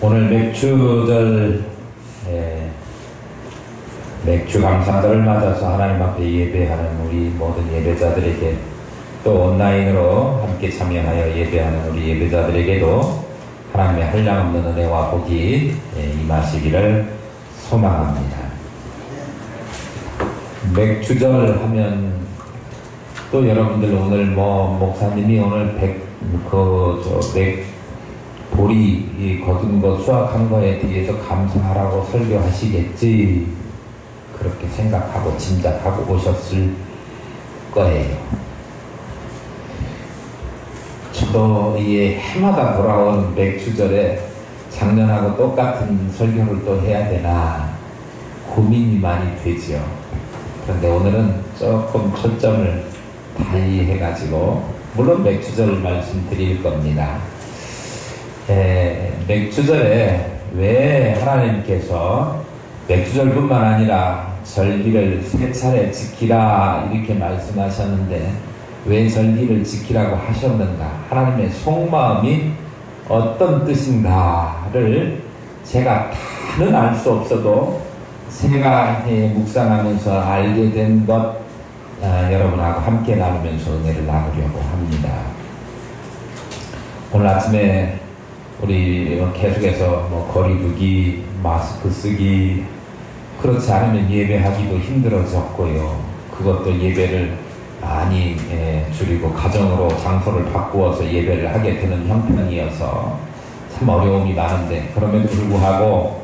오늘 맥주절 맥주 감사절을 맞아서 하나님 앞에 예배하는 우리 모든 예배자들에게 또 온라인으로 함께 참여하여 예배하는 우리 예배자들에게도 하나님의 한량없는 은혜와 복이 임하시기를 소망합니다. 맥주절 하면 또 여러분들 오늘 목사님이 오늘 보리 거둔 거 수확한 거에 대해서 감사하라고 설교하시겠지, 그렇게 생각하고 짐작하고 오셨을 거예요. 저도 이 해마다 돌아온 맥주절에 작년하고 똑같은 설교를 또 해야 되나 고민이 많이 되지요. 그런데 오늘은 조금 초점을 달리 해가지고, 물론 맥주절 말씀드릴 겁니다. 맥주절에 왜 하나님께서 맥주절뿐만 아니라 절기를 3차례 지키라 이렇게 말씀하셨는데, 왜 절기를 지키라고 하셨는가, 하나님의 속마음이 어떤 뜻인가를 제가 다는 알 수 없어도 제가 묵상하면서 알게 된 것, 여러분하고 함께 나누면서 은혜를 나누려고 합니다. 오늘 아침에 우리 계속해서 거리두기, 마스크 쓰기, 그렇지 않으면 예배하기도 힘들어졌고요. 그것도 예배를 많이 줄이고 가정으로 장소를 바꾸어서 예배를 하게 되는 형편이어서 참 어려움이 많은데, 그럼에도 불구하고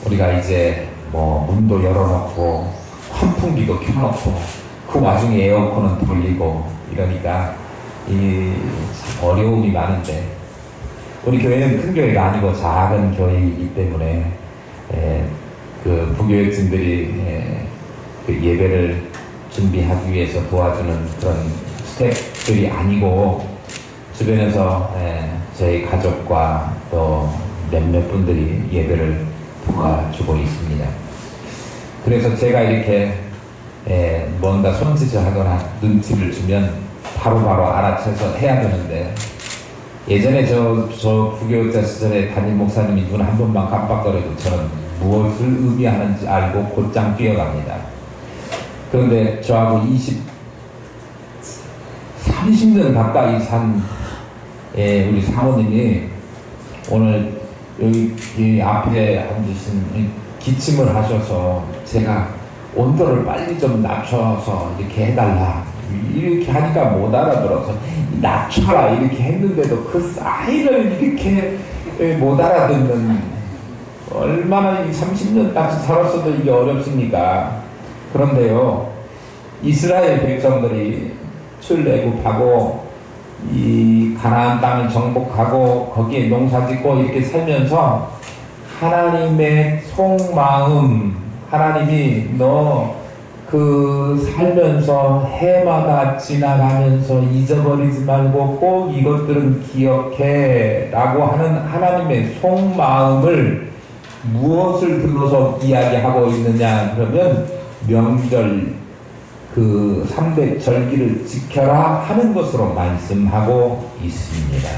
우리가 이제 문도 열어놓고 환풍기도 켜놓고 그 와중에 에어컨은 돌리고 이러니까 참 어려움이 많은데, 우리 교회는 큰 교회가 아니고 작은 교회이기 때문에 그 부교육진들이 그 예배를 준비하기 위해서 도와주는 그런 스태프들이 아니고 주변에서 저희 가족과 또 몇몇 분들이 예배를 도와주고 있습니다. 그래서 제가 이렇게 뭔가 손짓을 하거나 눈치를 주면 바로바로 알아채서 해야 되는데, 예전에 저 부교육자 시절에 담임 목사님이 눈 한 번만 깜빡거려도 저는 무엇을 의미하는지 알고 곧장 뛰어갑니다. 그런데 저하고 30년 가까이 산 우리 사모님이 오늘 여기 앞에 앉으신 기침을 하셔서 제가 온도를 빨리 좀 낮춰서 이렇게 해달라 이렇게 하니까 못 알아들어서 낮춰라 이렇게 했는데도 그 사이를 이렇게 못 알아듣는, 얼마나 30년까지 살았어도 이게 어렵습니까? 그런데요, 이스라엘 백성들이 출애굽하고 이 가나안 땅을 정복하고 거기에 농사짓고 이렇게 살면서 하나님의 속마음, 하나님이 너 살면서 해마다 지나가면서 잊어버리지 말고 꼭 이것들은 기억해 라고 하는 하나님의 속마음을 무엇을 들어서 이야기하고 있느냐 그러면, 명절 3대 절기를 지켜라 하는 것으로 말씀하고 있습니다.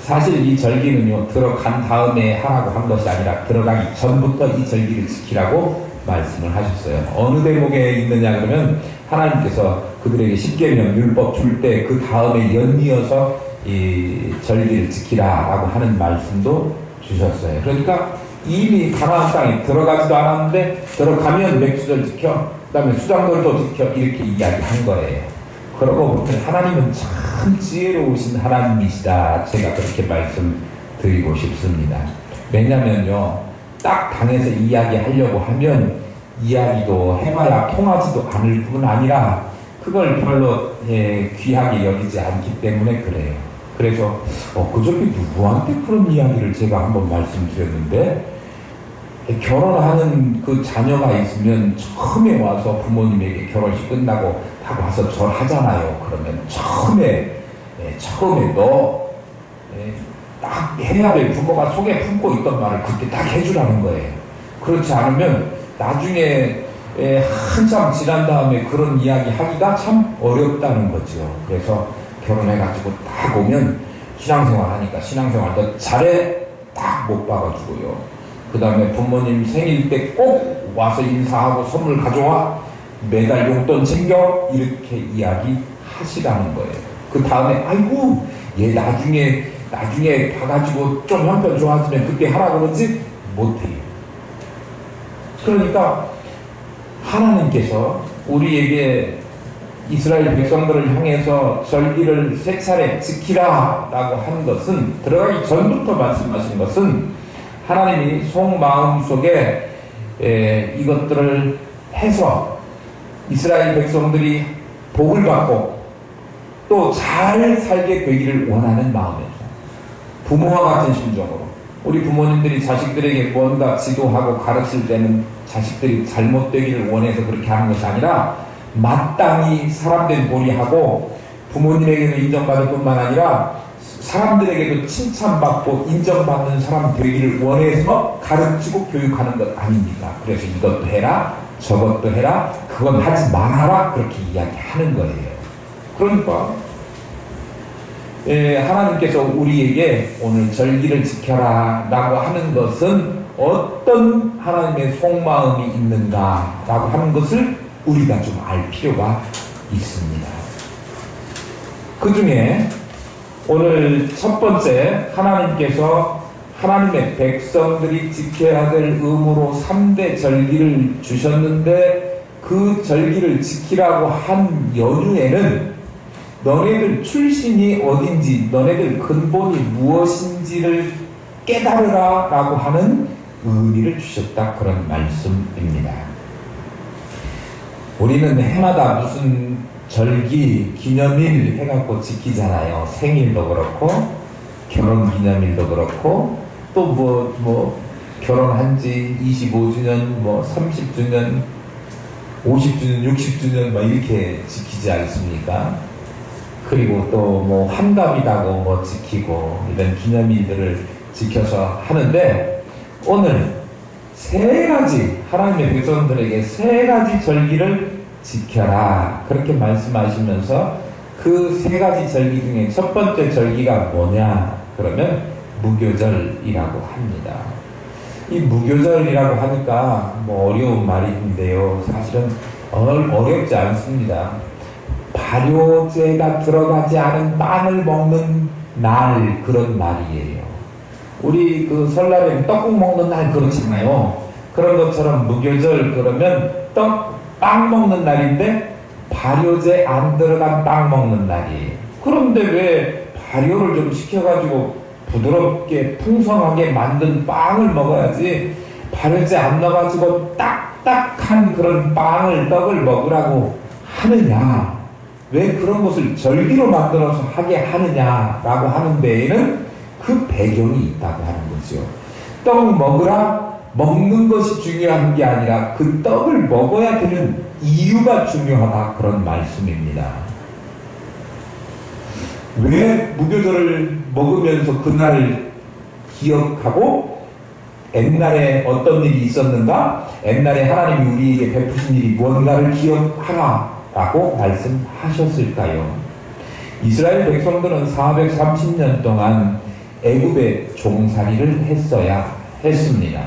사실 이 절기는요, 들어간 다음에 하라고 한 것이 아니라 들어가기 전부터 이 절기를 지키라고 말씀을 하셨어요. 어느 대목에 있느냐 그러면, 하나님께서 그들에게 십계명 율법 줄 때 그 다음에 연이어서 이 절기를 지키라라고 하는 말씀도 주셨어요. 그러니까 이미 가나안 땅에 들어가지도 않았는데 들어가면 맥주절 지켜, 그 다음에 수장절도 지켜, 이렇게 이야기한 거예요. 그러고 보면 하나님은 참 지혜로우신 하나님이시다, 제가 그렇게 말씀드리고 싶습니다. 왜냐면요, 딱 당해서 이야기하려고 하면 이야기도 해봐야 통하지도 않을 뿐 아니라 그걸 별로 귀하게 여기지 않기 때문에 그래요. 그래서 그저께 누구한테 그런 이야기를 제가 한번 말씀드렸는데, 결혼하는 그 자녀가 있으면 처음에 와서 부모님에게 결혼식 끝나고 다 와서 절하잖아요. 그러면 처음에 너 딱 해야 될, 부모가 속에 품고 있던 말을 그때 딱 해주라는 거예요. 그렇지 않으면 나중에 한참 지난 다음에 그런 이야기 하기가 참 어렵다는 거죠. 그래서 결혼해가지고 딱 오면 신앙생활 하니까, 신앙생활 너 잘해? 딱 못 박아주고요. 그 다음에 부모님 생일 때 꼭 와서 인사하고 선물 가져와, 매달 용돈 챙겨, 이렇게 이야기하시라는 거예요. 그 다음에 아이고 얘 나중에 봐가지고 좀 형편 좋아지면 그때 하라 그러지 못해요. 그러니까 하나님께서 우리에게 이스라엘 백성들을 향해서 절기를 세 차례 지키라 라고 한 것은, 들어가기 전부터 말씀하신 것은 하나님이 속마음 속에 이것들을 해서 이스라엘 백성들이 복을 받고 또 잘 살게 되기를 원하는 마음에서, 부모와 같은 심정으로 우리 부모님들이 자식들에게 뭔가 지도하고 가르칠 때는 자식들이 잘못되기를 원해서 그렇게 하는 것이 아니라 마땅히 사람된 보리하고 부모님에게도 인정받을 뿐만 아니라 사람들에게도 칭찬받고 인정받는 사람 되기를 원해서 가르치고 교육하는 것 아닙니까? 그래서 이것도 해라, 저것도 해라, 그건 하지 말아라, 그렇게 이야기하는 거예요. 그러니까 하나님께서 우리에게 오늘 절기를 지켜라 라고 하는 것은 어떤 하나님의 속마음이 있는가 라고 하는 것을 우리가 좀 알 필요가 있습니다. 그 중에 오늘 첫 번째, 하나님께서 하나님의 백성들이 지켜야 될 의무로 3대 절기를 주셨는데, 그 절기를 지키라고 한 연유에는 너네들 출신이 어딘지, 너네들 근본이 무엇인지를 깨달으라 라고 하는 의미를 주셨다, 그런 말씀입니다. 우리는 해마다 무슨 절기, 기념일 해갖고 지키잖아요. 생일도 그렇고 결혼기념일도 그렇고 또 결혼한 지 25주년, 30주년, 50주년, 60주년 이렇게 지키지 않습니까? 그리고 또 환갑이라고 지키고 이런 기념일들을 지켜서 하는데, 오늘 세 가지, 하나님의 백성들에게 세 가지 절기를 지켜라 그렇게 말씀하시면서, 그 세 가지 절기 중에 첫 번째 절기가 뭐냐 그러면 무교절이라고 합니다. 이 무교절이라고 하니까 어려운 말인데요, 사실은 어렵지 않습니다. 발효제가 들어가지 않은 빵을 먹는 날, 그런 날이에요. 우리 그 설날에 떡국 먹는 날 그렇잖아요. 그런 것처럼 무교절 그러면 빵 먹는 날인데 발효제 안 들어간 빵 먹는 날이에요. 그런데 왜 발효를 좀 시켜가지고 부드럽게 풍성하게 만든 빵을 먹어야지, 발효제 안 넣어가지고 딱딱한 그런 떡을 먹으라고 하느냐, 왜 그런 것을 절기로 만들어서 하게 하느냐라고 하는 데에는 그 배경이 있다고 하는 거죠. 떡 먹으라, 먹는 것이 중요한 게 아니라 그 떡을 먹어야 되는 이유가 중요하다, 그런 말씀입니다. 왜 무교절을 먹으면서 그날을 기억하고 옛날에 어떤 일이 있었는가, 옛날에 하나님이 우리에게 베푸신 일이 뭔가를 기억하라 라고 말씀하셨을까요? 이스라엘 백성들은 430년 동안 애굽에 종살이를 했어야 했습니다.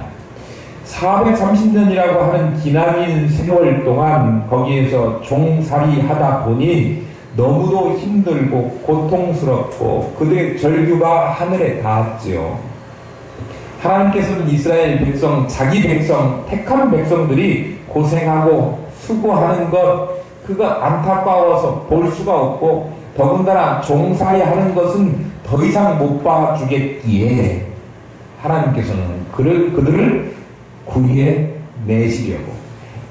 430년이라고 하는 기나긴 세월 동안 거기에서 종살이 하다 보니 너무도 힘들고 고통스럽고 그들의 절규가 하늘에 닿았지요. 하나님께서는 이스라엘 백성, 자기 백성, 택한 백성들이 고생하고 수고하는 것, 그거 안타까워서 볼 수가 없고, 더군다나 종살이 하는 것은 더 이상 못 봐주겠기에 하나님께서는 그들을 구해 내시려고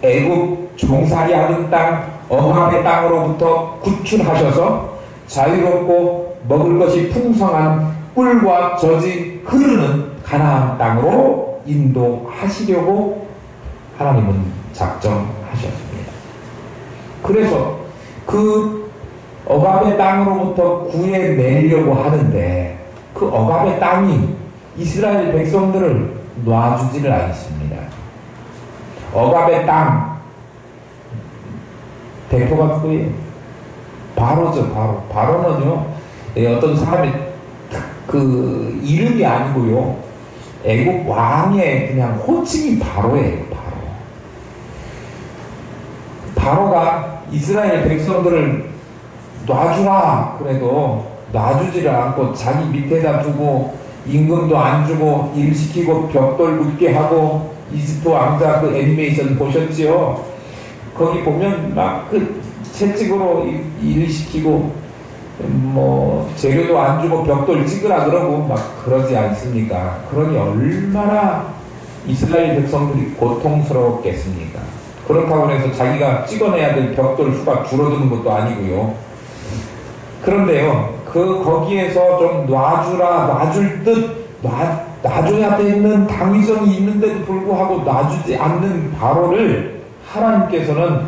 애굽 종살이 하는 땅, 억압의 땅으로부터 구출하셔서 자유롭고 먹을 것이 풍성한 꿀과 젖이 흐르는 가나안 땅으로 인도하시려고 하나님은 작정하셨습니다. 그래서 그 억압의 땅으로부터 구해내려고 하는데, 그 억압의 땅이 이스라엘 백성들을 놔주지를 않습니다. 억압의 땅 대표가 그거예요. 바로죠. 바로는요, 어떤 사람의 그 이름이 아니고요, 애굽 왕의 그냥 호칭이 바로예요. 바로가 이스라엘 백성들을 놔주라 그래도 놔주지를 않고 자기 밑에다 두고 임금도 안 주고 일 시키고 벽돌 굽게 하고, 이집트 왕자 그 애니메이션 보셨지요? 거기 보면 막 그 채찍으로 일 시키고 뭐 재료도 안 주고 벽돌 찍으라 그러고 막 그러지 않습니까? 그러니 얼마나 이스라엘 백성들이 고통스러웠겠습니까? 그렇다고 해서 자기가 찍어내야 될 벽돌 수가 줄어드는 것도 아니고요. 그런데요, 거기에서 좀 놔줄 듯 놔줘야 되는 당위성이 있는데도 불구하고 놔주지 않는 바로를 하나님께서는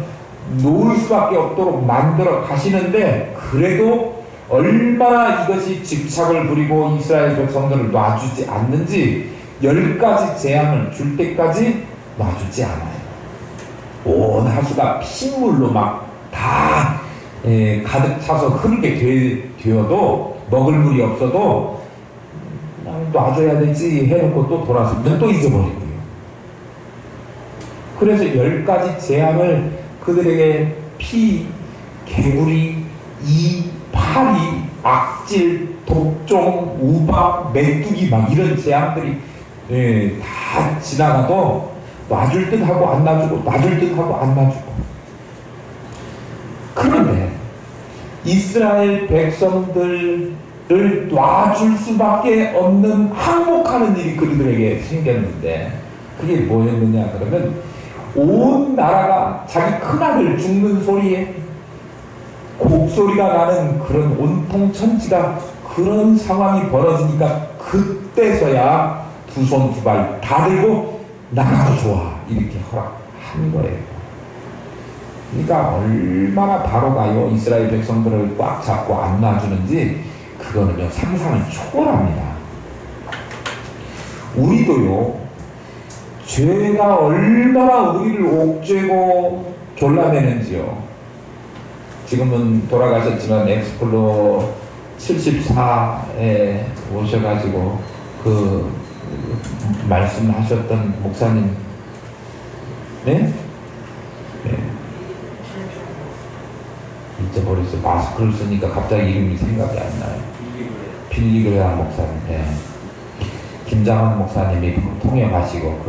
놓을 수밖에 없도록 만들어 가시는데, 그래도 얼마나 이것이 집착을 부리고 이스라엘 백성들을 놔주지 않는지 10가지 재앙을 줄 때까지 놔주지 않아요. 온 하수가 핏물로 막 다 가득 차서 흐르게 되어도, 먹을 물이 없어도 놔줘야 되지 해놓고 또 돌아서면 또 잊어버리고요. 그래서 10가지 재앙을 그들에게 피, 개구리, 이, 파리, 악질, 독종, 우박, 메뚜기 막 이런 재앙들이 다 지나가도 놔줄 듯 하고 안 놔주고, 놔줄 듯 하고 안 놔주고. 그런데 이스라엘 백성들을 놔줄 수밖에 없는 항복하는 일이 그들에게 생겼는데, 그게 뭐였느냐 그러면, 온 나라가 자기 큰아들 죽는 소리에 곡소리가 나는 그런 온통 천지가 그런 상황이 벌어지니까, 그때서야 두 손 두 발 다 들고 나가도 좋아 이렇게 허락한 거예요. 그러니까 얼마나 바로가요 이스라엘 백성들을 꽉 잡고 안 놔주는지, 그거는요 상상을 초월합니다. 우리도요, 죄가 얼마나 우리를 옥죄고 졸라매는지요. 지금은 돌아가셨지만 엑스플로 74에 오셔가지고 그 말씀하셨던 목사님, 네? 잊어버렸어요. 마스크를 쓰니까 갑자기 이름이 생각이 안 나요. 빌리그레아 목사님, 김장환 목사님이 통역하시고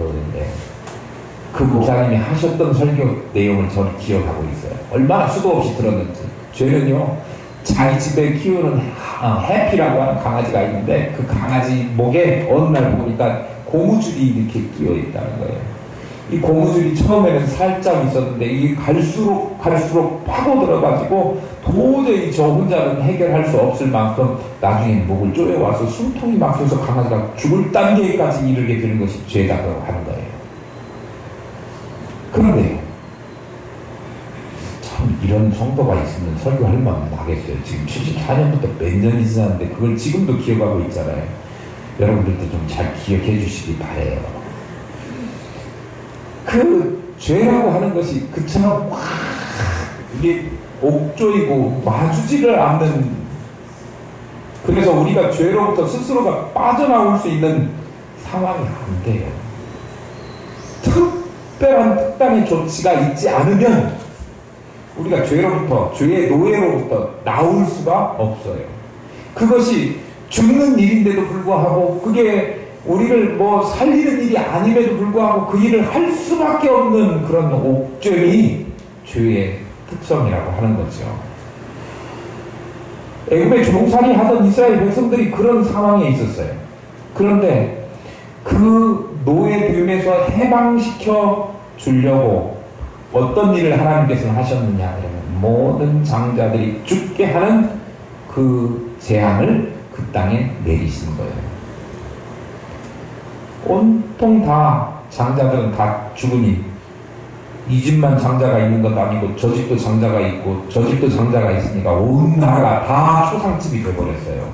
그 목사님이 하셨던 설교 내용을 저는 기억하고 있어요. 얼마나 수도 없이 들었는지. 죄는요, 자기 집에 키우는 해피라고 하는 강아지가 있는데, 그 강아지 목에 어느 날 보니까 고무줄이 이렇게 끼어 있다는 거예요. 이 고무줄이 처음에는 살짝 있었는데, 이게 갈수록 파고들어가지고 도저히 저 혼자는 해결할 수 없을 만큼 나중에 목을 쪼여와서 숨통이 막혀서 강아지가 죽을 단계까지 이르게 되는 것이 죄다고 하는 거예요. 그런데요, 참 이런 성도가 있으면 설교할 마음이 나겠어요. 지금 74년부터 몇 년이 지났는데 그걸 지금도 기억하고 있잖아요. 여러분들도 좀 잘 기억해 주시기 바래요. 그 죄라고 하는 것이 그처럼 확 이게 옥조이고 놔주지를 않는, 그래서 우리가 죄로부터 스스로가 빠져나올 수 있는 상황이 안 돼요. 특단의 조치가 있지 않으면 우리가 죄의 노예로부터 나올 수가 없어요. 그것이 죽는 일인데도 불구하고, 그게 우리를 뭐 살리는 일이 아님에도 불구하고 그 일을 할 수밖에 없는 그런 옥죄이 죄의 특성이라고 하는 거죠. 애굽에 종살이 하던 이스라엘 백성들이 그런 상황에 있었어요. 그런데 그 노예됨에서 해방시켜 주려고 어떤 일을 하나님께서는 하셨느냐 그러면, 모든 장자들이 죽게 하는 그 재앙을 그 땅에 내리신 거예요. 온통 다 장자들은 다 죽으니, 이 집만 장자가 있는 것도 아니고 저 집도 장자가 있고 저 집도 장자가 있으니까 온 나라가 다 초상집이 되어버렸어요.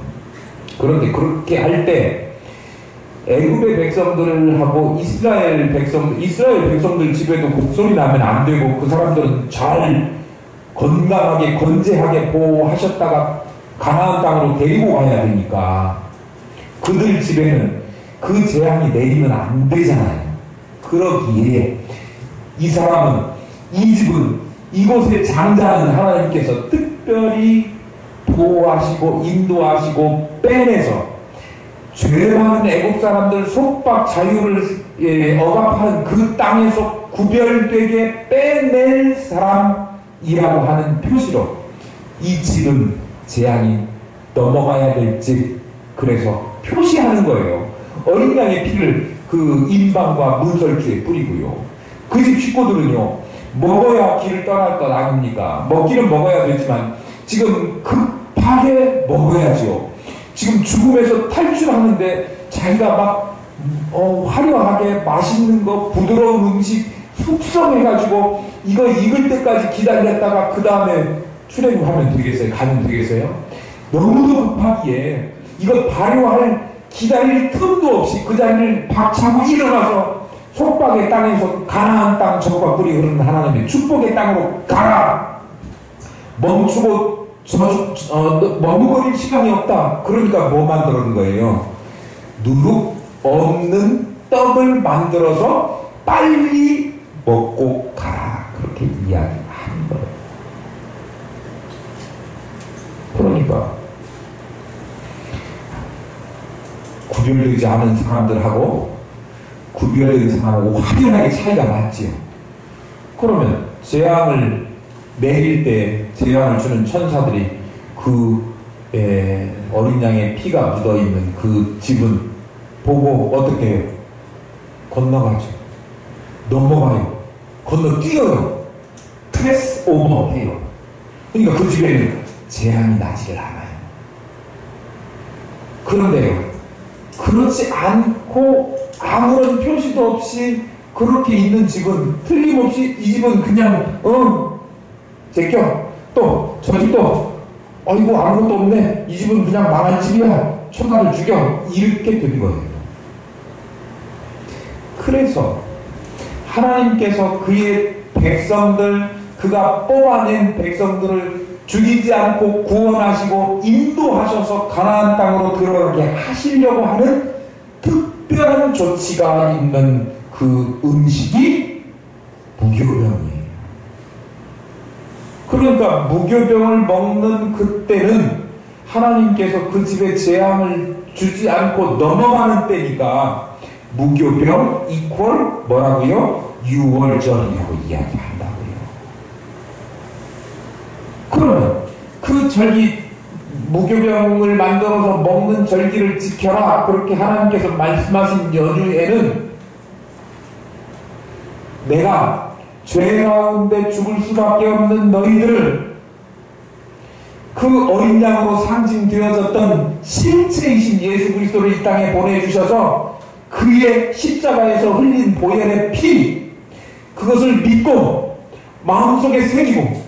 그런데 그렇게 할 때 애굽의 백성들을 하고 이스라엘 백성들 집에도 곡소리 나면 안 되고, 그 사람들은 잘 건강하게 건재하게 보호하셨다가 가나안 땅으로 데리고 가야 되니까, 그들 집에는 그 재앙이 내리면 안 되잖아요. 그러기에 이 사람은, 이 집은, 이곳의 장자는 하나님께서 특별히 보호하시고 인도하시고 빼내서 죄 많은 애국 사람들 속박 자유를 억압하는 그 땅에서 구별되게 빼낼 사람이라고 하는 표시로 이 집은 재앙이 넘어가야 될 집, 그래서 표시하는 거예요. 어린 양의 피를 그 임방과 문설주에 뿌리고요. 그 집 식구들은요, 먹어야 길을 떠날 것 아닙니까? 먹기는 먹어야 되지만 지금 급하게 먹어야죠. 지금 죽음에서 탈출하는데 자기가 막 화려하게 맛있는 거, 부드러운 음식 숙성해가지고 이거 익을 때까지 기다렸다가 그 다음에 출애굽하면 되겠어요? 가면 되겠어요? 너무도 급하기에 이거 발효할 기다릴 틈도 없이 그 자리를 박차고 일어나서 속박의 땅에서 가나안 땅 적과 꿀이 흐르는 하나님의 축복의 땅으로 가라! 멈추고 머무를 시간이 없다. 그러니까 뭐 만들어는 거예요? 누룩 없는 떡을 만들어서 빨리 먹고 가라. 그렇게 이야기하는 거예요. 그러니까 구별되지 않은 사람들하고 구별된 사람하고 확연하게 차이가 났지요. 그러면 재앙을 내릴 때 재앙을 주는 천사들이 그 어린 양의 피가 묻어있는 그 집은 보고 어떻게 해요? 건너가죠. 넘어가요. 건너뛰어요. 패스 오버 해요. 그러니까 그 집에는 재앙이 나지를 않아요. 그런데요, 그렇지 않고 아무런 표시도 없이 그렇게 있는 집은 틀림없이 이 집은 그냥 제껴 또 저 집도 아이고 아무것도 없네, 이 집은 그냥 망한 집이야, 천사를 죽여, 이렇게 된 거예요. 그래서 하나님께서 그의 백성들, 그가 뽑아낸 백성들을 죽이지 않고 구원하시고 인도하셔서 가나안 땅으로 들어가게 하시려고 하는 특별한 조치가 있는 그 음식이 무교병이에요. 그러니까 무교병을 먹는 그때는 하나님께서 그 집에 재앙을 주지 않고 넘어가는 때니까 무교병 이퀄 뭐라고요? 유월절이라고 이야기한다고요. 그러면 그 절기, 무교병을 만들어서 먹는 절기를 지켜라, 그렇게 하나님께서 말씀하신 연휴에는 내가 죄 가운데 죽을 수밖에 없는 너희들을 그 어린 양으로 상징되어졌던 실체이신 예수 그리스도를 이 땅에 보내주셔서 그의 십자가에서 흘린 보혈의 피, 그것을 믿고 마음속에 새기고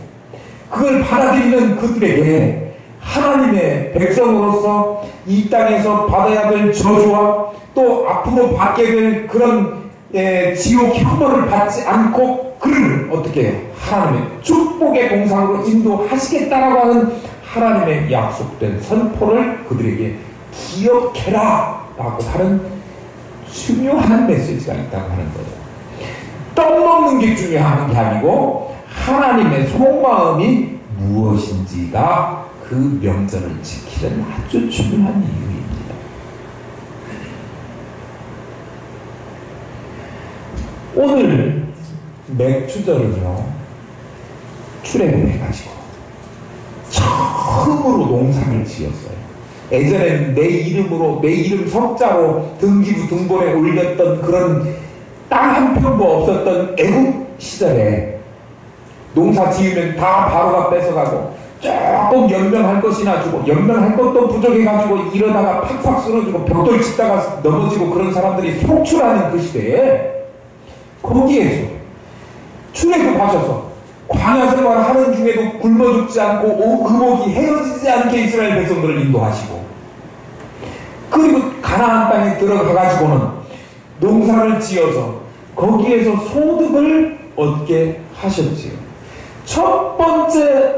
그걸 받아들이는 그들에게 하나님의 백성으로서 이 땅에서 받아야 될 저주와 또 앞으로 받게 될 그런 지옥 형벌을 받지 않고 그를 어떻게 해요? 하나님의 축복의 동상으로 인도하시겠다라고 하는 하나님의 약속된 선포를 그들에게 기억해라 라고 하는 중요한 메시지가 있다고 하는 거죠. 떡 먹는 게 중요한 게 아니고 하나님의 속마음이 무엇인지가 그 명절을 지키는 아주 중요한 이유입니다. 오늘 맥주절은요, 출애굽해가지고 처음으로 농사를 지었어요. 예전에는 내 이름으로, 내 이름 석자로 등기부 등본에 올렸던 그런 땅 한 평도 없었던 애국 시절에 농사 지으면 다 바로가 뺏어가고 조금 연명할 것이나 주고 연명할 것도 부족해가지고 이러다가 팍팍 쓰러지고 벽돌 치다가 넘어지고 그런 사람들이 속출하는 그 시대에 거기에서 출애굽하셔서 광야 생활을 하는 중에도 굶어 죽지 않고 의복이 헤어지지 않게 이스라엘 백성들을 인도하시고 그리고 가나안 땅에 들어가가지고는 농사를 지어서 거기에서 소득을 얻게 하셨지요. 첫 번째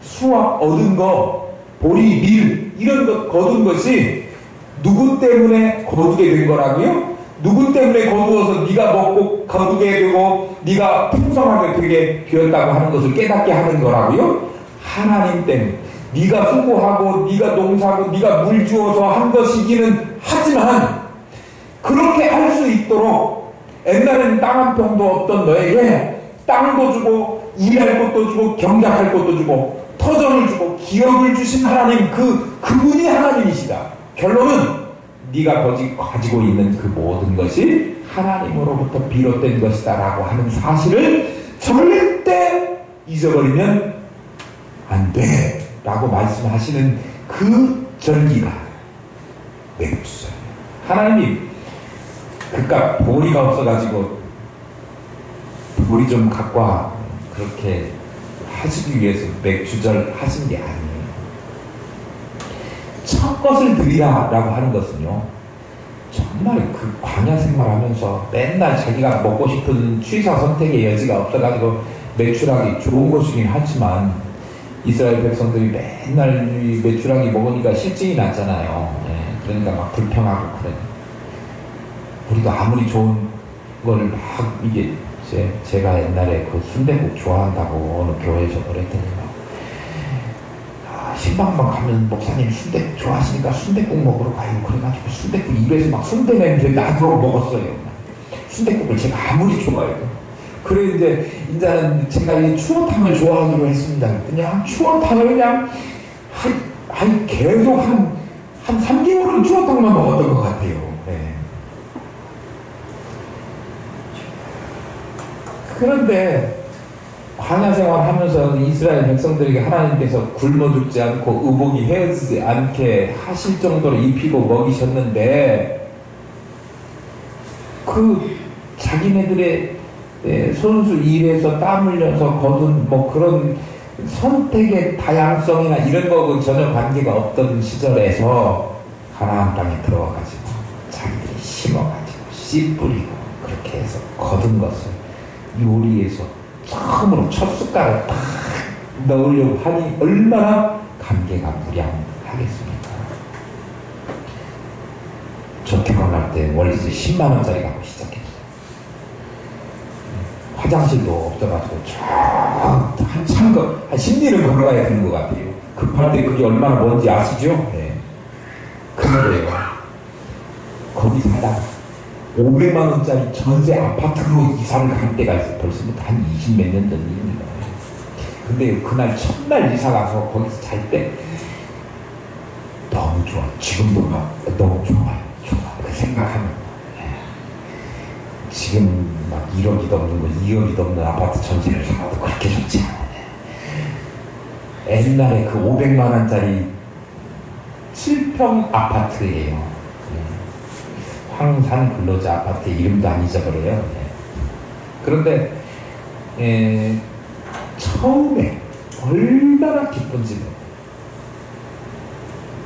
수확 얻은 거, 보리, 밀 이런 것 거둔 것이 누구 때문에 거두게 된 거라고요? 누구 때문에 거두어서 네가 먹고 거두게 되고 네가 풍성하게 되게 되었다고 하는 것을 깨닫게 하는 거라고요? 하나님 때문에. 네가 수고하고 네가 농사하고 네가 물 주어서 한 것이기는 하지만 그렇게 할 수 있도록 옛날에는 땅 한 평도 없던 너에게 땅도 주고 일할 것도 주고 경작할 것도 주고 터전을 주고 기업을 주신 하나님, 그분이 하나님이시다. 결론은 네가 가지고 있는 그 모든 것이 하나님으로부터 비롯된 것이다 라고 하는 사실을 절대 잊어버리면 안 돼 라고 말씀하시는 그 절기가 맥주잖아요. 하나님이 그깟 보리가 없어가지고 보리 좀 갖고 와 그렇게 하시기 위해서 맥주절 하신 게 아니에요. 첫 것을 드리라 라고 하는 것은요, 정말 그 광야 생활하면서 맨날 자기가 먹고 싶은 취사 선택의 여지가 없어가지고 매출하기 좋은 것이긴 하지만 이스라엘 백성들이 맨날 매출하기 먹으니까 실증이 났잖아요. 네, 그러니까 막 불평하고 그래. 우리도 아무리 좋은 걸 막 이게 제가 옛날에 그 순댓국 좋아한다고 어느 교회에서 그랬더니 신방만 가면 목사님 순댓국 좋아하시니까 순댓국 먹으러 가요. 그래가지고 순댓국 입에서 막 순대 냄새 나도록 먹었어요. 순댓국을 제가 아무리 좋아해도. 그래 이제는 제가 이 추어탕을 좋아하기로 했습니다. 그냥 추어탕을 그냥 계속 한 3개월은 추어탕만 먹었던 것 같아요. 네. 그런데 광야 생활하면서 이스라엘 백성들에게 하나님께서 굶어 죽지 않고 의복이 헤어지지 않게 하실 정도로 입히고 먹이셨는데 그 자기네들의 손수 일해서 땀 흘려서 거둔 뭐 그런 선택의 다양성이나 이런 거하고 전혀 관계가 없던 시절에서 가나안 땅에 들어와가지고 자기들이 심어가지고 씨 뿌리고 그렇게 해서 거둔 것을 요리해서 처음으로 첫 숟갈을 딱 넣으려고 하니 얼마나 감개가 무량하겠습니까? 저 결혼할 때 월세 10만원짜리 갖고 시작했어요. 화장실도 없어가지고 한참 한 10리를 걸어가야 되는 것 같아요. 급할 때 그게 얼마나 뭔지 아시죠? 네. 그 노래요. 거기 살다가 500만원짜리 전세 아파트로 이사를 갈 때가 있어요. 벌써부터 한 20몇 년 전 일입니다. 근데 그날 첫날 이사 가서 거기서 잘 때 너무 좋아. 지금도 막 너무 좋아요. 그 생각하면 지금 막 1억이 넘는 거 2억이 넘는 아파트 전세를 사도 그렇게 좋지 않아요. 옛날에 그 500만원짜리 7평 아파트예요. 황산 근로자 아파트 이름도 안 잊어버려요. 네. 그런데 처음에 얼마나 기쁜지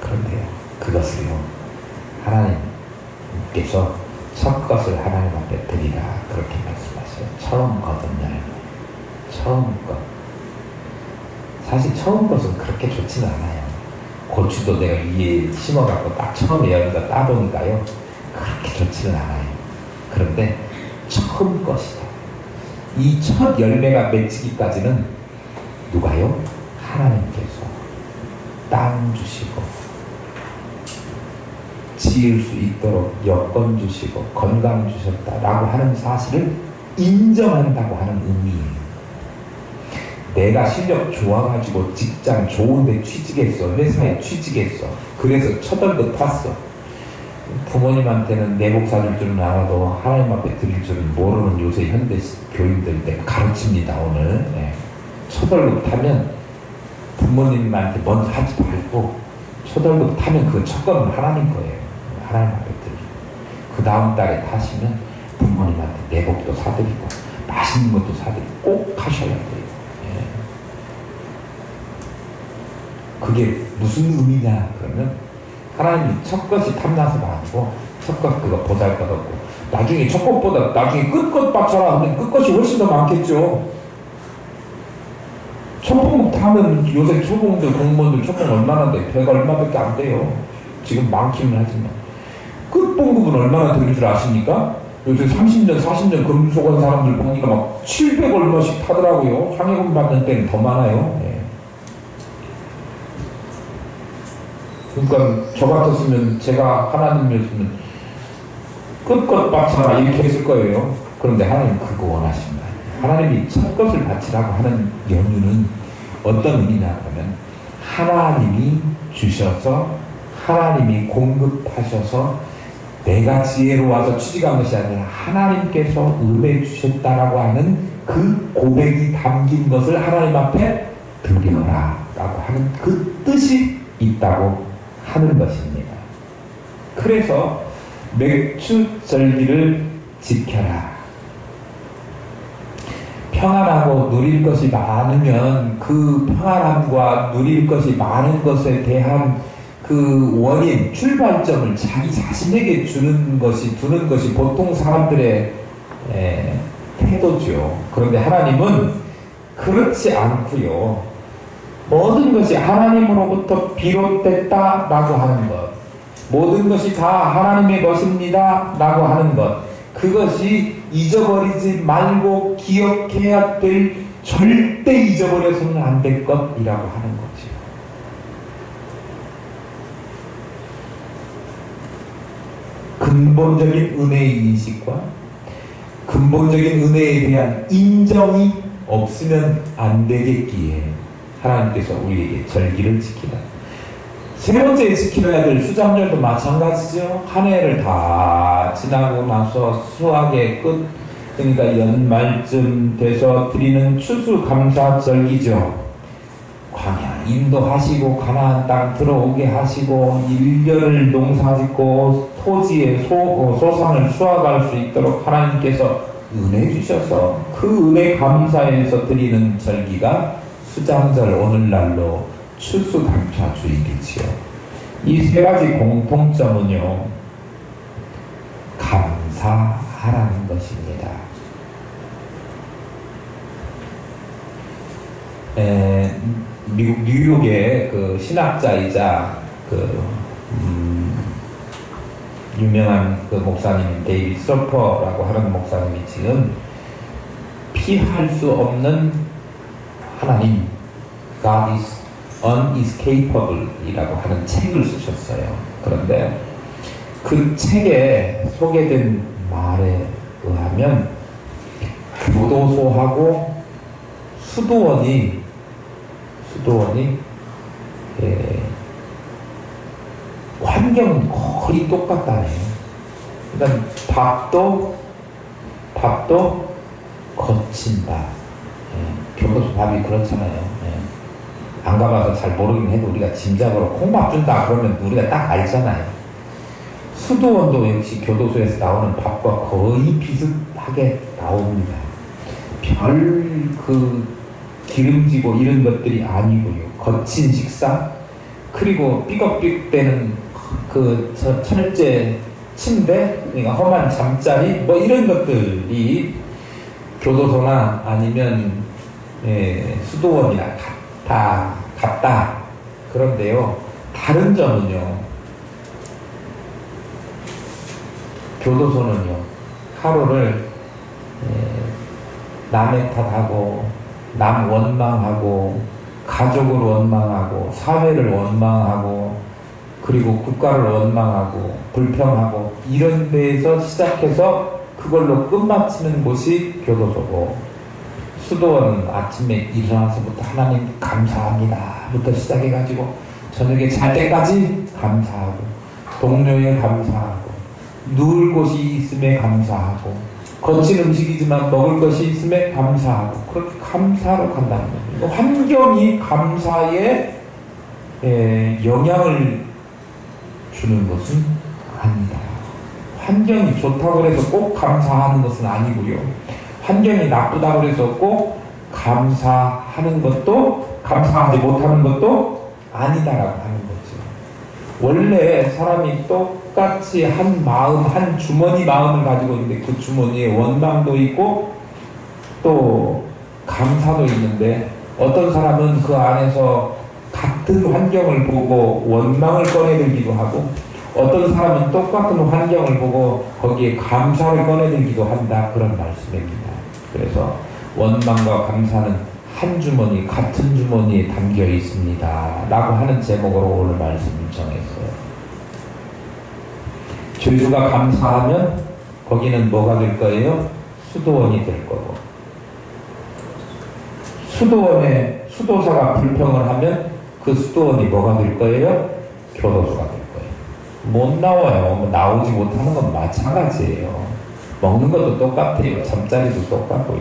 그런데요. 그것을요 하나님께서 첫 것을 하나님 앞에 드리라 그렇게 말씀하셔요. 처음 거둔 날 처음 것. 사실 처음 것은 그렇게 좋지는 않아요. 고추도 내가 위에 심어갖고 딱 처음에 여기다 따보니까요 그렇게 좋지는 않아요. 그런데 처음 것이다. 이 첫 열매가 맺히기까지는 누가요? 하나님께서 땅 주시고 지을 수 있도록 여건 주시고 건강 주셨다라고 하는 사실을 인정한다고 하는 의미예요. 내가 실력 좋아가지고 직장 좋은데 취직했어. 회사에 취직했어. 그래서 첫 월급 탔어. 부모님한테는 내복 사줄 줄은 알아도 하나님 앞에 드릴 줄은 모르는 요새 현대 교인들 내가 가르칩니다 오늘. 네. 첫 월급 타면 부모님한테 먼저 하지 말고 첫 월급 타면 그 첫 건은 하나님 거예요. 하나님 앞에 드리고 그 다음 달에 타시면 부모님한테 내복도 사드리고 맛있는 것도 사드리고 꼭 하셔야 돼요. 네. 그게 무슨 의미냐 그러면 하나님이 첫 것이 탐나서가 아니고 첫 것 그거 보잘것없고 나중에 첫 것보다 나중에 끝것 바쳐라 하면 끝것이 훨씬 더 많겠죠. 초봉 타면 요새 초봉들 공무원들 초봉 얼마나 돼? 배가 얼마밖에 안 돼요. 지금 많기는 하지만 금속은 얼마나 되는 줄 아십니까? 요새 30년, 40년 금속 한 사람들 보니까 막 700 얼마씩 타더라고요. 상해금 받는 때는 더 많아요. 예. 그러니까 저 같았으면 제가 하나님이었으면 끝껏 바쳐라 이렇게 했을 거예요. 그런데 하나님 그거 원하신다. 하나님이 첫 것을 바치라고 하는 연유는 어떤 의미냐 하면 하나님이 주셔서 하나님이 공급하셔서 내가 지혜로 와서 취직한 것이 아니라 하나님께서 은혜 주셨다라고 하는 그 고백이 담긴 것을 하나님 앞에 드려라 라고 하는 그 뜻이 있다고 하는 것입니다. 그래서 맥추절기를 지켜라. 평안하고 누릴 것이 많으면 그 평안함과 누릴 것이 많은 것에 대한 그 원인, 출발점을 자기 자신에게 두는 것이 보통 사람들의 태도죠. 그런데 하나님은 그렇지 않고요. 모든 것이 하나님으로부터 비롯됐다라고 하는 것, 모든 것이 다 하나님의 것입니다 라고 하는 것, 그것이 잊어버리지 말고 기억해야 될, 절대 잊어버려서는 안 될 것이라고 하는 거죠. 근본적인 은혜의 인식과 근본적인 은혜에 대한 인정이 없으면 안 되겠기에 하나님께서 우리에게 절기를 지키라. 세 번째 지켜야 될 수장절도 마찬가지죠. 한 해를 다 지나고 나서 수학의 끝, 그러니까 연말쯤 돼서 드리는 추수감사절기죠. 광야 인도하시고 가나안 땅 들어오게 하시고 1년을 농사짓고 토지의 소산을 수확할 수 있도록 하나님께서 은혜 주셔서 그 은혜 감사해서 드리는 절기가 수장절, 오늘날로 추수감사주일이지요. 이 세 가지 공통점은요, 감사하라는 것입니다. 미국 뉴욕의 그 신학자이자 유명한 그 목사님 데이비드 서퍼라고 하는 목사님이 지금 피할 수 없는 하나님, God is unescapable 이라고 하는 책을 쓰셨어요. 그런데 그 책에 소개된 말에 의하면 교도소하고 수도원이 환경은 거의 똑같다네요. 그러니까 밥도 거친 밥. 교도소 밥이 그렇잖아요. 안 가봐서 잘 모르긴 해도 우리가 짐작으로 콩밥 준다 그러면 우리가 딱 알잖아요. 수도원도 역시 교도소에서 나오는 밥과 거의 비슷하게 나옵니다. 별 기름지고 이런 것들이 아니고요. 거친 식사, 그리고 삐걱삐걱대는 철제 침대, 그러니까 험한 잠자리, 뭐 이런 것들이 교도소나 아니면 수도원이나 같다. 그런데요, 다른 점은요, 교도소는요, 하루를 남의 탓하고 남 원망하고 가족을 원망하고 사회를 원망하고 그리고 국가를 원망하고 불평하고 이런 데에서 시작해서 그걸로 끝마치는 곳이 교도소고, 수도원은 아침에 일어나서부터 하나님 감사합니다 부터 시작해가지고 저녁에 잘 때까지 감사하고, 동료에 감사하고, 누울 곳이 있음에 감사하고, 거친 음식이지만 먹을 것이 있음에 감사하고, 그렇게 감사로 간다는 겁니다. 환경이 감사에 영향을 주는 것은 아니다. 환경이 좋다고 해서 꼭 감사하는 것은 아니고요. 환경이 나쁘다고 해서 꼭 감사하는 것도, 감사하지 못하는 것도 아니다라고 하는 거죠. 원래 사람이 똑같이 한 마음, 한 주머니 마음을 가지고 있는데 그 주머니에 원망도 있고 또 감사도 있는데, 어떤 사람은 그 안에서 같은 환경을 보고 원망을 꺼내들기도 하고, 어떤 사람은 똑같은 환경을 보고 거기에 감사를 꺼내들기도 한다. 그런 말씀입니다. 그래서 원망과 감사는 한 주머니, 같은 주머니에 담겨 있습니다. 라고 하는 제목으로 오늘 말씀을 정했어요. 죄수가 감사하면 거기는 뭐가 될 거예요? 수도원이 될 거고, 수도원에 수도사가 불평을 하면 그 수도원이 뭐가 될 거예요? 교도소가 될 거예요. 못 나와요. 뭐 나오지 못하는 건 마찬가지예요. 먹는 것도 똑같아요. 잠자리도 똑같고요.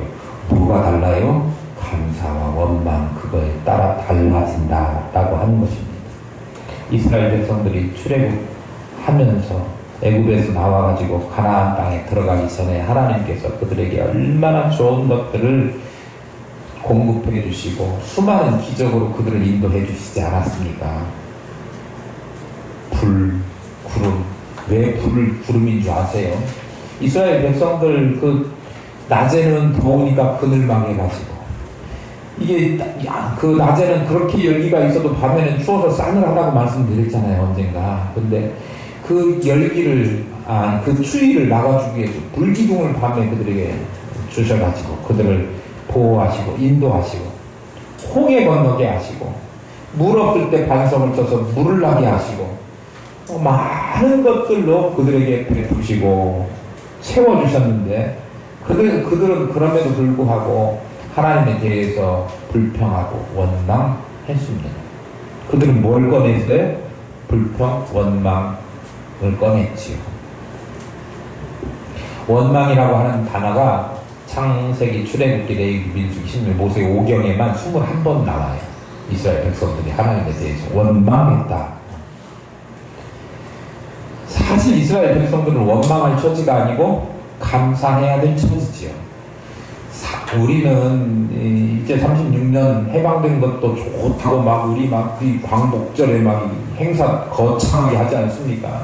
뭐가 달라요? 감사와 원망, 그거에 따라 달라진다라고 하는 것입니다. 이스라엘 백성들이 출애굽하면서 애굽에서 나와가지고 가나안 땅에 들어가기 전에 하나님께서 그들에게 얼마나 좋은 것들을 공급해 주시고 수많은 기적으로 그들을 인도해 주시지 않았습니까? 불, 구름. 왜 구름인 줄 아세요? 이스라엘 백성들 낮에는 더우니까 그늘망에 가지고, 이게 그 낮에는 그렇게 열기가 있어도 밤에는 추워서 싸늘하다고 말씀드렸잖아요, 언젠가. 근데 그 열기를, 그 추위를 막아주기 위해서 불기둥을 밤에 그들에게 주셔가지고 그들을 보호하시고 인도하시고 홍해 건너게 하시고 물 없을 때 반석을 쳐서 물을 나게 하시고 많은 것들로 그들에게 베푸시고 채워주셨는데 그들은 그럼에도 불구하고 하나님에 대해서 불평하고 원망했습니다. 그들은 뭘 꺼냈어요? 불평, 원망을 꺼냈지요. 원망이라고 하는 단어가 창세기, 출애굽기, 레위기, 민수기, 신명기, 모세기 5경에만 21번 나와요. 이스라엘 백성들이 하나님에 대해서 원망했다. 사실 이스라엘 백성들은 원망할 처지가 아니고 감사해야 될 처지지요. 우리는 이제 36년 해방된 것도 좋다고 우리 그 광복절에 행사 거창하게 하지 않습니까?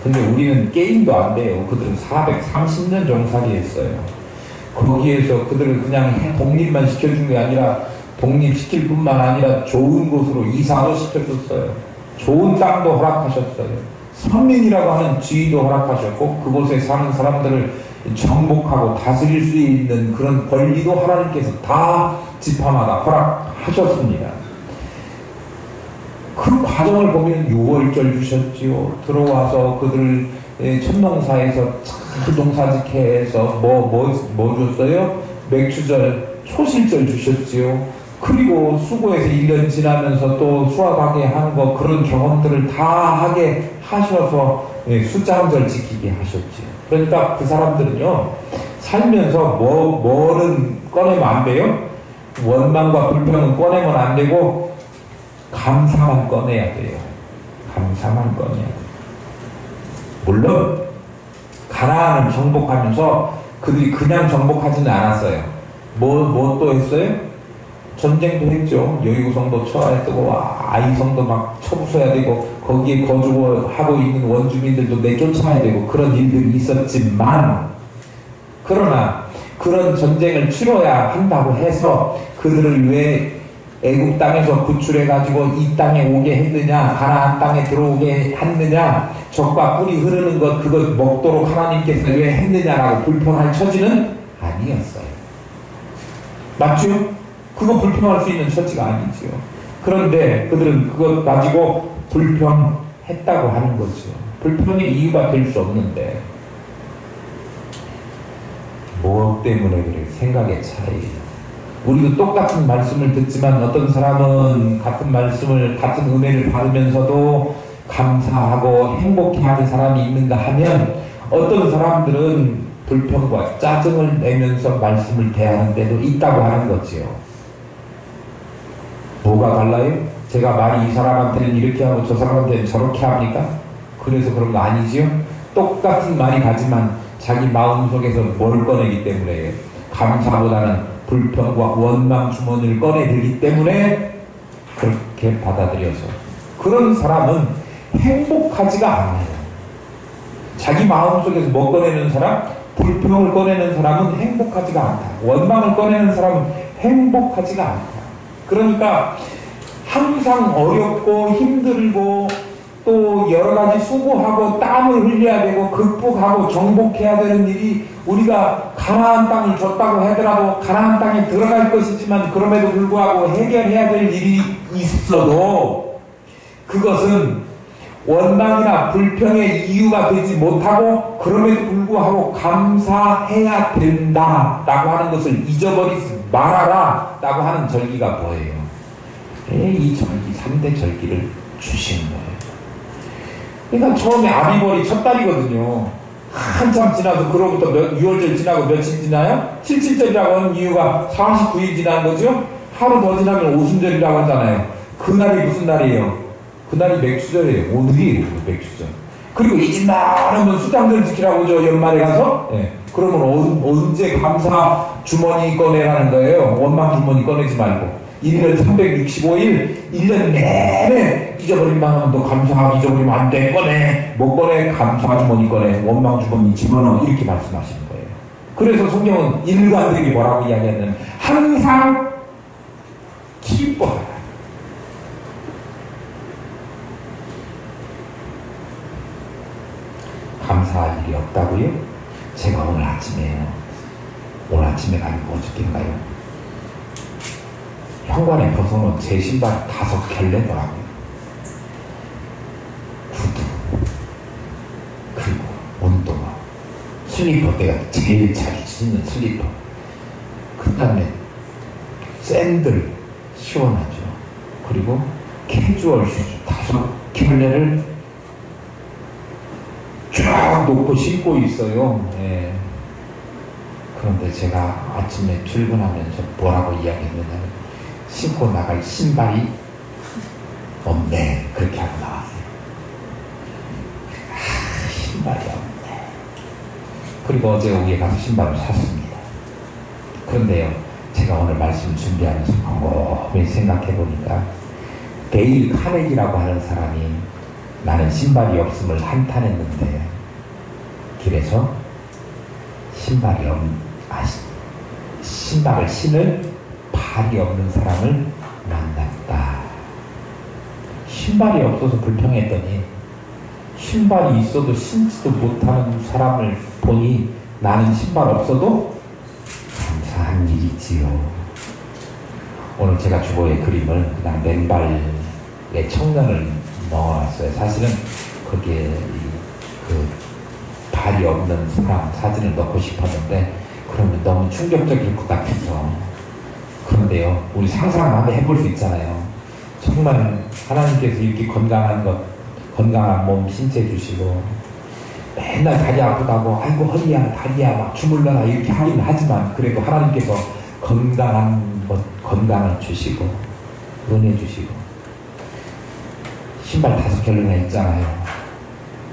근데 우리는 게임도 안 돼요. 그들은 430년 종살이 했어요. 거기에서 그들을 그냥 독립만 시켜준 게 아니라 독립시킬 뿐만 아니라 좋은 곳으로 이사도 시켜줬어요. 좋은 땅도 허락하셨어요. 선민이라고 하는 지위도 허락하셨고 그곳에 사는 사람들을 정복하고 다스릴 수 있는 그런 권리도 하나님께서 다 지파마다 허락하셨습니다. 그 과정을 보면 6월절 주셨지요. 들어와서 그들을 천농사에서 잘 농사짓게 해서 뭐 줬어요? 맥주절, 초실절 주셨지요. 그리고 수고해서 1년 지나면서 또 수확하게 한 거 그런 경험들을 다 하게 하셔서 수장절 지키게 하셨지요. 그러니까 그 사람들은요 살면서 뭐는 꺼내면 안 돼요? 원망과 불평은 꺼내면 안 되고 감사만 꺼내야 돼요. 감사만 꺼내야 돼요. 물론 가나안을 정복하면서 그들이 그냥 정복하지는 않았어요. 뭐 또 했어요? 전쟁도 했죠. 여리고성도 쳐야 되고 아이성도 막 쳐부숴야 되고 거기에 거주하고 있는 원주민들도 내쫓아야 되고 그런 일들이 있었지만, 그러나 그런 전쟁을 치러야 한다고 해서 그들을 왜 애국 땅에서 구출해가지고 이 땅에 오게 했느냐, 가나안 땅에 들어오게 했느냐, 적과 꿀이 흐르는 것 그것 먹도록 하나님께서 왜 했느냐라고 불평할 처지는 아니었어요. 맞죠? 그거 불평할 수 있는 처지가 아니지요. 그런데 그들은 그것 가지고 불평했다고 하는 거죠. 불평의 이유가 될 수 없는데 뭐 때문에 그래? 생각의 차이. 우리도 똑같은 말씀을 듣지만 어떤 사람은 같은 말씀을, 같은 은혜를 받으면서도 감사하고 행복해하는 사람이 있는가 하면 어떤 사람들은 불평과 짜증을 내면서 말씀을 대하는 데도 있다고 하는 거지요. 뭐가 달라요? 제가 말이 이 사람한테는 이렇게 하고 저 사람한테는 저렇게 합니까? 그래서 그런 거 아니지요? 똑같은 말이 가지만 자기 마음속에서 뭘 꺼내기 때문에 감사보다는 불평과 원망 주머니를 꺼내들기 때문에 그렇게 받아들여서 그런 사람은 행복하지가 않아요. 자기 마음속에서 뭐 꺼내는 사람? 불평을 꺼내는 사람은 행복하지가 않다. 원망을 꺼내는 사람은 행복하지가 않다. 그러니까 항상 어렵고 힘들고 또 여러 가지 수고하고 땀을 흘려야 되고 극복하고 정복해야 되는 일이 우리가 가나안 땅을 줬다고 하더라도 가나안 땅에 들어갈 것이지만 그럼에도 불구하고 해결해야 될 일이 있어도 그것은 원망이나 불평의 이유가 되지 못하고 그럼에도 불구하고 감사해야 된다라고 하는 것을 잊어버리지 말아라 라고 하는 절기가 뭐예요? 이 절기, 3대 절기를 주신 거예요. 그러니까 처음에 아비벌이 첫 달이거든요. 한참 지나서 그로부터 6월절 지나고 며칠 지나요? 77절이라고 하는 이유가 49일 지난 거죠? 하루 더 지나면 오순절이라고 하잖아요. 그날이 무슨 날이에요? 그날이 맥주절이에요. 오늘이 맥주절. 그리고 이날하면 수장절 지키라고 죠 연말에 가서. 네. 그러면 언제 감사 주머니 꺼내라는 거예요. 원망 주머니 꺼내지 말고. 1년 365일 1년 내내 잊어버린 만하면 또 감사하고 잊어버리면 안 돼. 꺼내. 못 꺼내. 감사 주머니 꺼내. 원망 주머니 집어넣어. 이렇게 말씀하시는 거예요. 그래서 성경은 일관되게 뭐라고 이야기하냐면 항상 기뻐하라. 감사할 일이 없다고요? 제가 오늘 아침에 아니고 어저께인가요? 현관에 벗어놓은 제 신발 5켤레더라고요. 구두, 그리고 운동화, 슬리퍼, 내가 제일 잘 신는 슬리퍼, 그 다음에 샌들, 시원하죠. 그리고 캐주얼 슈즈 5켤레를 쫙 놓고 신고 있어요. 예. 그런데 제가 아침에 출근하면서 뭐라고 이야기했느냐면 신고 나갈 신발이 없네. 그렇게 하고 나왔어요. 신발이 없네. 그리고 어제 오후에 가서 신발을 샀습니다. 그런데요, 제가 오늘 말씀 준비하면서 곰곰이 생각해보니까 데일 카네기라고 하는 사람이 나는 신발이 없음을 한탄했는데 길에서 신발을 신을 발이 없는 사람을 만났다. 신발이 없어서 불평했더니 신발이 있어도 신지도 못하는 사람을 보니 나는 신발 없어도 감사한 일이지요. 오늘 제가 주보의 그림을 그냥 맨발에 청년을 넣어놨어요. 사실은 거기에 그 발이 없는 사람 사진을 넣고 싶었는데 그러면 너무 충격적일 것 같아서. 그런데요, 우리 상상을 한번 해볼 수 있잖아요. 정말 하나님께서 이렇게 건강한 몸 신체 주시고 맨날 다리 아프다고 아이고 허리야 다리야 막 주물러라 이렇게 하긴 하지만 그래도 하나님께서 건강을 주시고 은혜 주시고 신발 5켤레나 있잖아요.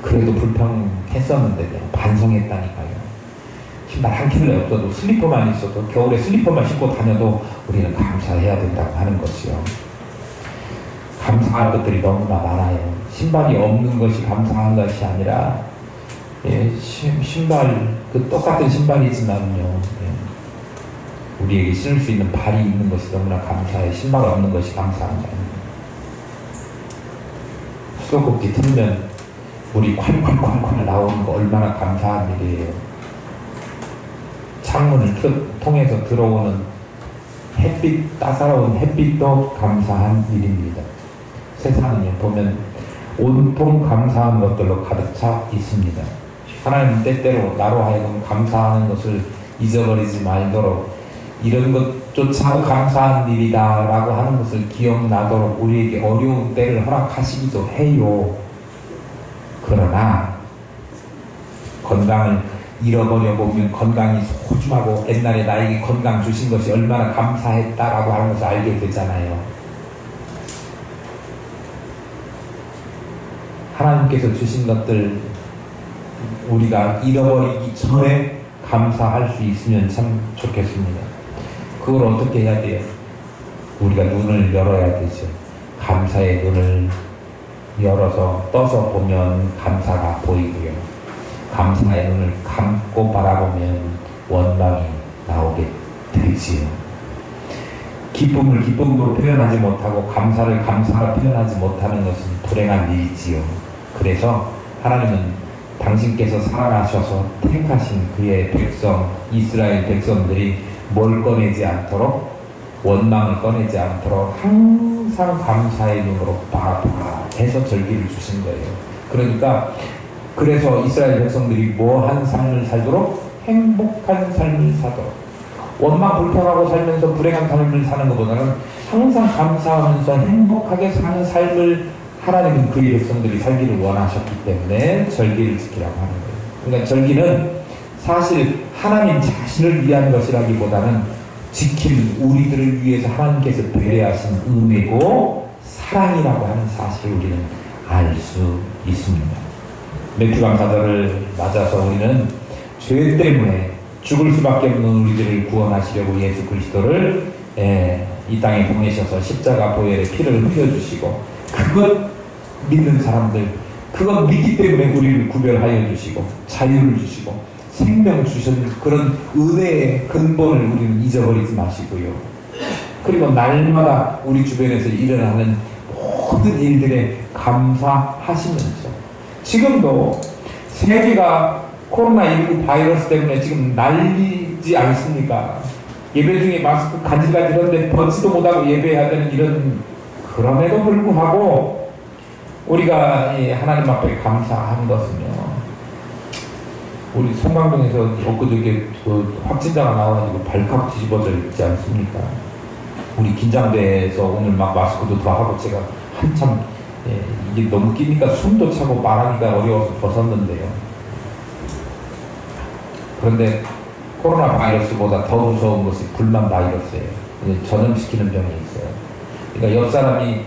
그래도 불평했었는데 반성했다니까요. 신발 1켤레 없어도 슬리퍼만 있어도 겨울에 슬리퍼만 신고 다녀도 우리는 감사해야 된다고 하는 것이요. 감사할 것들이 너무나 많아요. 신발이 없는 것이 감사한 것이 아니라 신발 똑같은 신발이지만요. 우리에게 신을 수 있는 발이 있는 것이 너무나 감사해요. 신발 없는 것이 감사한 게 아닙니다. 수도꼭지 틀면 물이 콸콸콸콸 나오는 거 얼마나 감사한 일이에요. 창문을 통해서 들어오는 햇빛, 따사로운 햇빛도 감사한 일입니다. 세상은요, 보면 온통 감사한 것들로 가득 차 있습니다. 하나님 때때로 나로 하여금 감사하는 것을 잊어버리지 말도록 이런 것조차도 감사한 일이다 라고 하는 것을 기억나도록 우리에게 어려운 때를 허락하시기도 해요. 그러나 건강을 잃어버려 보면 건강이 소중하고 옛날에 나에게 건강 주신 것이 얼마나 감사했다라고 하는 것을 알게 되잖아요. 하나님께서 주신 것들 우리가 잃어버리기 전에 감사할 수 있으면 참 좋겠습니다. 그걸 어떻게 해야 돼요? 우리가 눈을 열어야 되죠. 감사의 눈을 열어서 떠서 보면 감사가 보이고요. 감사의 눈을 감고 바라보면 원망이 나오게 되지요. 기쁨을 기쁨으로 표현하지 못하고 감사를 감사로 표현하지 못하는 것은 불행한 일이지요. 그래서 하나님은 당신께서 사랑하셔서 택하신 그의 백성, 이스라엘 백성들이 뭘 꺼내지 않도록, 원망을 꺼내지 않도록 항상 감사의 눈으로 바라보아해서 절기를 주신 거예요. 그러니까 그래서 이스라엘 백성들이 뭐한 삶을 살도록? 행복한 삶을 사도록. 원망 불평하고 살면서 불행한 삶을 사는 것보다는 항상 감사하면서 행복하게 사는 삶을 하나님은 그의 백성들이 살기를 원하셨기 때문에 절기를 지키라고 하는 거예요. 그러니까 절기는 사실 하나님 자신을 위한 것이라기보다는 지킬 우리들을 위해서 하나님께서 배려하신 은혜고 사랑이라고 하는 사실을 우리는 알 수 있습니다. 맥주감사절을 맞아서 우리는 죄 때문에 죽을 수밖에 없는 우리들을 구원하시려고 예수 그리스도를 이 땅에 보내셔서 십자가 보혈의 피를 흘려주시고, 그것 믿는 사람들, 그것 믿기 때문에 우리를 구별하여 주시고 자유를 주시고 생명 주신 그런 은혜의 근본을 우리는 잊어버리지 마시고요. 그리고 날마다 우리 주변에서 일어나는 모든 일들에 감사하시면서, 지금도 세계가 코로나19 바이러스 때문에 지금 난리지 않습니까? 예배 중에 마스크 간질간질한데 벗지도 못하고 예배해야 되는 이런, 그럼에도 불구하고 우리가 하나님 앞에 감사하는 것은요, 우리 송강동에서 엊그저께 그 확진자가 나와가지고 발칵 뒤집어져 있지 않습니까? 우리 긴장돼서 오늘 막 마스크도 더 하고 제가 한참 이게 너무 끼니까 숨도 차고 말하기가 어려워서 벗었는데요. 그런데 코로나 바이러스보다 더 무서운 것이 불만 바이러스예요. 전염시키는 병이 있어요. 그러니까 옆 사람이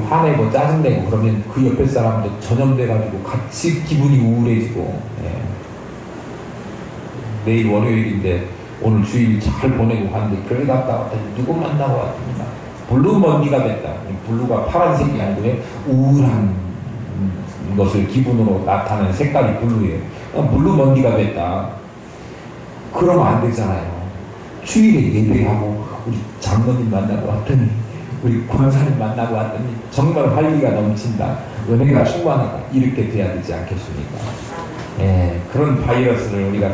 화내고 짜증내고 그러면 그 옆에 사람도 전염돼가지고 같이 기분이 우울해지고. 내일 월요일인데 오늘 주일 잘 보내고 갔는데 교회 갔다 왔더니 누구 만나고 왔습니다. 블루 먼지가 됐다. 블루가 파란색이 아니고 우울한 것을 기분으로 나타내는 색깔이 블루예요. 블루 먼지가 됐다. 그러면 안 되잖아요. 주일에 예배하고 우리 장로님 만나고 왔더니, 우리 권사님 만나고 왔더니 정말 활기가 넘친다, 은혜가 충만하다, 이렇게 돼야 되지 않겠습니까? 그런 바이러스를 우리가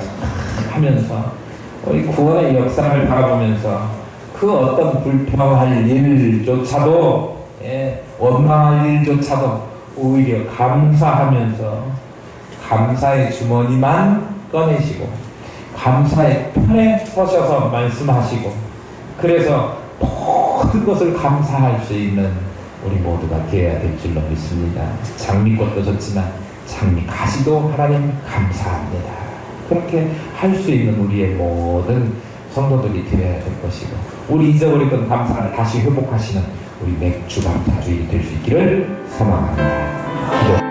하면서 우리 구원의 역사를 바라보면서 그 어떤 불평할 일조차도, 원망할 일조차도 오히려 감사하면서 감사의 주머니만 꺼내시고 감사의 편에 서셔서 말씀하시고, 그래서 모든 것을 감사할 수 있는 우리 모두가 되어야 될 줄로 믿습니다. 장미꽃도 좋지만 장미 가시도 하나님 감사합니다. 그렇게 할 수 있는 우리의 모든 성도들이 되어야 될 것이고, 우리 잊어버렸던 감사를 다시 회복하시는 우리 맥주 감사주일이 될 수 있기를 소망합니다. 기도.